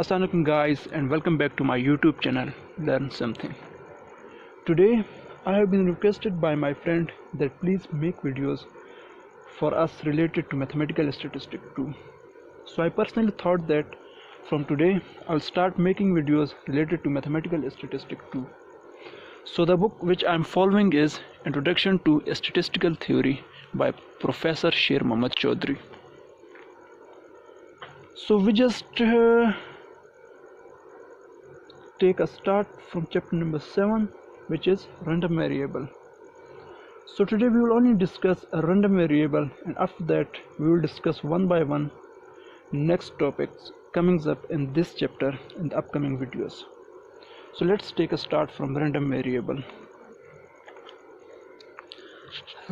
Assalamualaikum guys and welcome back to my YouTube channel Learn Something. Today I have been requested by my friend that please make videos for us related to mathematical statistics too. So I personally thought that from today I'll start making videos related to mathematical statistics too. So the book which I'm following is Introduction to Statistical Theory by Professor Sher Mohammad Chaudhry. So we just take a start from chapter number 7, which is random variable. So today we will only discuss a random variable, and after that we will discuss one by one next topics coming up in this chapter in the upcoming videos. So let's take a start from random variable.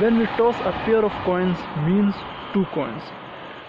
When we toss a pair of coins means two coins.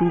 two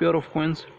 pair of coins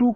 two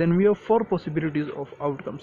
then we have four possibilities of outcomes.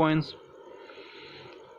coins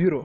0,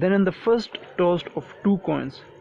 Then in the first toss of two coins,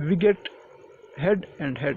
we get head and head,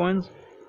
coins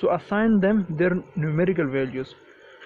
so assign them their numerical values.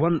1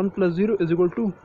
1 + 0 =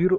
0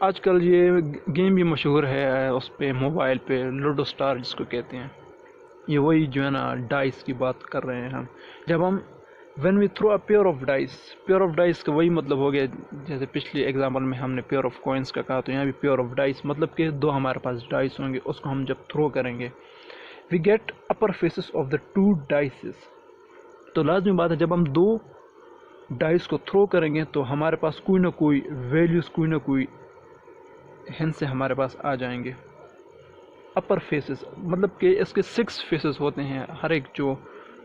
آج کل یہ game بھی مشہور ہے اس پہ mobile پہ، ludo star جس کو کہتے ہیں. یہ وہی جو ہے نا ڈائس کی بات کر رہے ہیں ہم. جب ہم when we throw a pair of dice کا وہی مطلب ہو گیا جیسے پچھلی ایگزامپل میں ہم نے پیئر آف کوئنس کا کہا، تو یہاں بھی پیئر آف ڈائس مطلب کہ دو ہمارے پاس ڈائس ہوں گے، اس کو ہم جب تھرو کریں گے we get upper faces of the two dices. تو لازمی بات ہے جب ہم دو ڈائس کو تھرو کریں گے تو ہمارے پاس کوئی نہ کوئی ویلیوز، کوئی نہ کوئی ہنس سے ہمارے پاس آ جائیں گے. اپر فیسز مطلب کہ اس کے 6 فیسز ہوتے ہیں، ہر ایک جو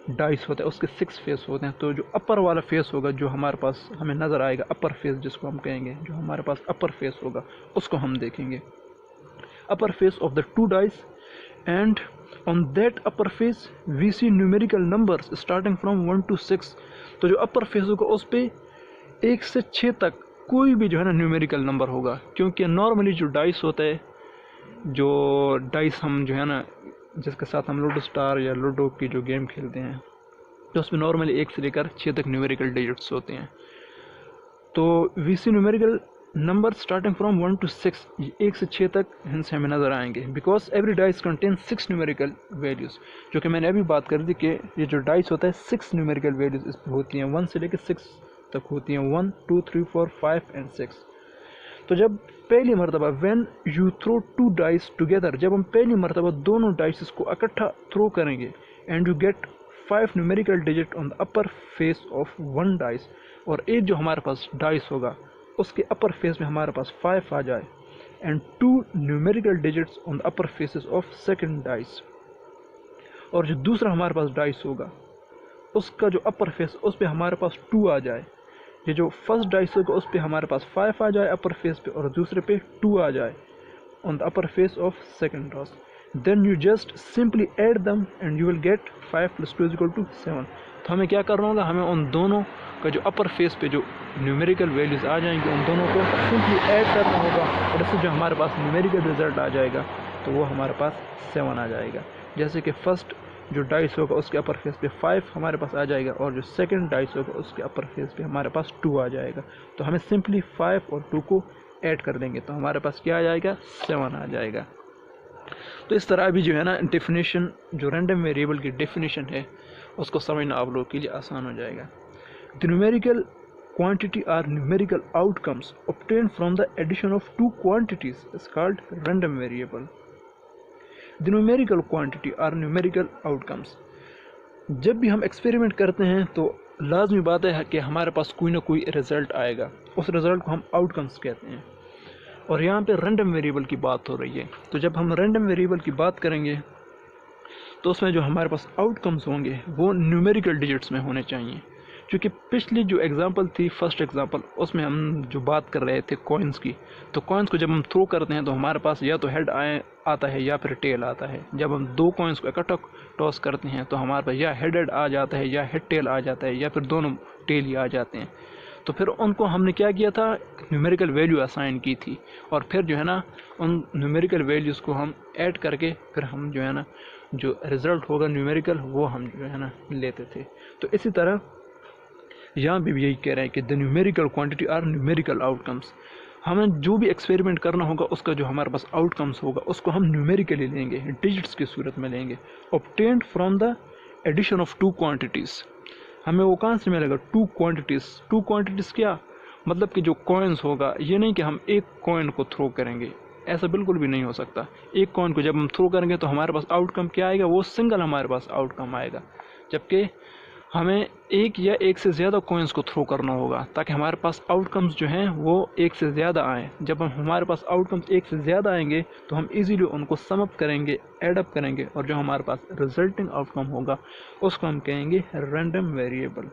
ڈائس ہوتا ہے اس کے 6 فیس ہوتے ہیں. تو جو اپر والا فیس ہوگا جو ہمارے پاس ہمیں نظر آئے گا، اپر فیس جس کو ہم کہیں گے، جو ہمارے پاس اپر فیس ہوگا اس کو ہم دیکھیں گے. Upper face of the two dice and on that upper face we see numerical numbers starting from 1 to 6. تو جو اپر فیس ہوگا اس پہ 1 سے 6 تک کوئی بھی جو ہے نا نیومیریکل نمبر ہوگا، کیونکہ نارملی جو ڈائس ہوتا ہے، جو ڈائس ہم جو ہے نا جس کے ساتھ ہم لوڈو اسٹار یا لوڈو کی جو گیم کھیلتے ہیں تو اس میں نارملی 1 سے لے کر 6 تک نیومیریکل ڈیجٹس ہوتے ہیں. تو we see numerical number starting from 1 to 6، 1 سے 6 تک ان سے ہمیں نظر آئیں گے. Because every dice contain 6 numerical values, جو کہ میں نے ابھی بات کر دی کہ یہ جو ڈائس ہوتا ہے 6 نیومیریکل ویلیوز اس پہ ہوتی ہیں، 1 سے لے کے 6 تک ہوتی ہیں، 1 2 3 4 5 and 6. تو جب پہلی مرتبہ when you throw two dice together, جب ہم پہلی مرتبہ دونوں ڈائسز کو اکٹھا تھرو کریں گے and you get 5 numerical digit on the upper face of 1 dice, اور ایک جو ہمارے پاس ڈائس ہوگا اس کے اپر فیس میں ہمارے پاس 5 آ جائے and 2 numerical digits on the upper faces of second dice, اور جو دوسرا ہمارے پاس ڈائس ہوگا اس کا جو اپر فیس اس پہ ہمارے پاس 2 آ جائے. یہ جو فرسٹ ڈائس ہوگا اس پہ ہمارے پاس 5 آ جائے اپر فیس پہ، اور دوسرے پہ 2 آ جائے on the upper face of second dice. Then you just simply add them and you will get 5 + 2 = 7. تو ہمیں کیا کرنا ہوگا، ہمیں ان دونوں کا جو اپر فیس پہ جو نیومیریکل ویلیوز آ جائیں گے ان دونوں کو سمپلی ایڈ کرنا ہوگا، اور اس سے جو ہمارے پاس نیومیریکل رزلٹ آ جائے گا تو وہ ہمارے پاس 7 آ جائے گا. جیسے کہ فرسٹ جو ڈائس ہوگا اس کے اپر فیس پہ 5 ہمارے پاس آ جائے گا، اور جو سیکنڈ ڈائس ہوگا اس کے اپر فیس پہ ہمارے پاس 2 آ جائے گا. تو ہمیں سمپلی 5 اور 2 کو ایڈ کر دیں گے تو ہمارے پاس کیا آ جائے گا، 7 آ جائے گا. تو اس طرح بھی جو ہے نا ڈیفینیشن، جو رینڈم ویریبل کی ڈیفینیشن ہے اس کو سمجھنا آپ لوگوں کے لیے آسان ہو جائے گا. The numerical quantity or numerical outcomes obtained from the addition of two quantities is called random variable. The numerical quantity or numerical outcomes، جب بھی ہم ایکسپیریمنٹ کرتے ہیں تو لازمی بات ہے کہ ہمارے پاس کوئی نہ کوئی رزلٹ آئے گا، اس رزلٹ کو ہم آؤٹ کمس کہتے ہیں. اور یہاں پہ رینڈم ویریبل کی بات ہو رہی ہے، تو جب ہم رینڈم ویریبل کی بات کریں گے تو اس میں جو ہمارے پاس آؤٹ کمس ہوں گے وہ نیومیریکل ڈیجٹس میں ہونے چاہیے. کیونکہ پچھلی جو ایگزامپل تھی، فرسٹ ایگزامپل، اس میں ہم جو بات کر رہے تھے کوئنس کی، تو کوئنس کو جب ہم تھرو کرتے ہیں تو ہمارے پاس یا تو ہیڈ آتا ہے یا پھر ٹیل آتا ہے. جب ہم 2 کوئنس کو اکٹھا ٹاس کرتے ہیں تو ہمارے پاس یا ہیڈ آ جاتا ہے یا ہیڈ ٹیل آ جاتا ہے یا پھر دونوں ٹیل ہی آ جاتے ہیں. تو پھر ان کو ہم نے کیا کیا تھا، نیومیریکل ویلیو اسائن کی تھی، اور پھر جو ہے نا ان نیومیریکل ویلیوز کو ہم ایڈ کر کے پھر ہم جو ہے نا جو رزلٹ ہوگا نیومیریکل وہ ہم جو ہے نا لیتے تھے. تو اسی طرح یہاں بھی یہی کہہ رہے ہیں کہ the numerical quantity or numerical آؤٹ کمس، ہمیں جو بھی ایکسپیریمنٹ کرنا ہوگا اس کا جو ہمارے پاس آؤٹ کمس ہوگا اس کو ہم نیومیریکلی لیں گے، ڈیجٹس کی صورت میں لیں گے. obtained from the addition of 2 quantities, ہمیں وہ کہاں سے ملے گا، 2 کوانٹٹیز. 2 کوانٹٹیز کیا مطلب کہ جو کوئنس ہوگا، یہ نہیں کہ ہم ایک کوئن کو تھرو کریں گے، ایسا بالکل بھی نہیں ہو سکتا. ایک کوئن کو جب ہم تھرو کریں گے تو ہمارے پاس آؤٹ کم کیا آئے گا، وہ سنگل ہمارے پاس آؤٹ کم آئے گا. جبکہ ہمیں ایک یا ایک سے زیادہ کوئنس کو تھرو کرنا ہوگا تاکہ ہمارے پاس آؤٹ کمز جو ہیں وہ ایک سے زیادہ آئیں. جب ہمارے پاس آؤٹ کمز ایک سے زیادہ آئیں گے تو ہم ایزیلی ان کو سم اپ کریں گے، ایڈ اپ کریں گے، اور جو ہمارے پاس ریزلٹنگ آؤٹ کم ہوگا اس کو ہم کہیں گے رینڈم ویریبل.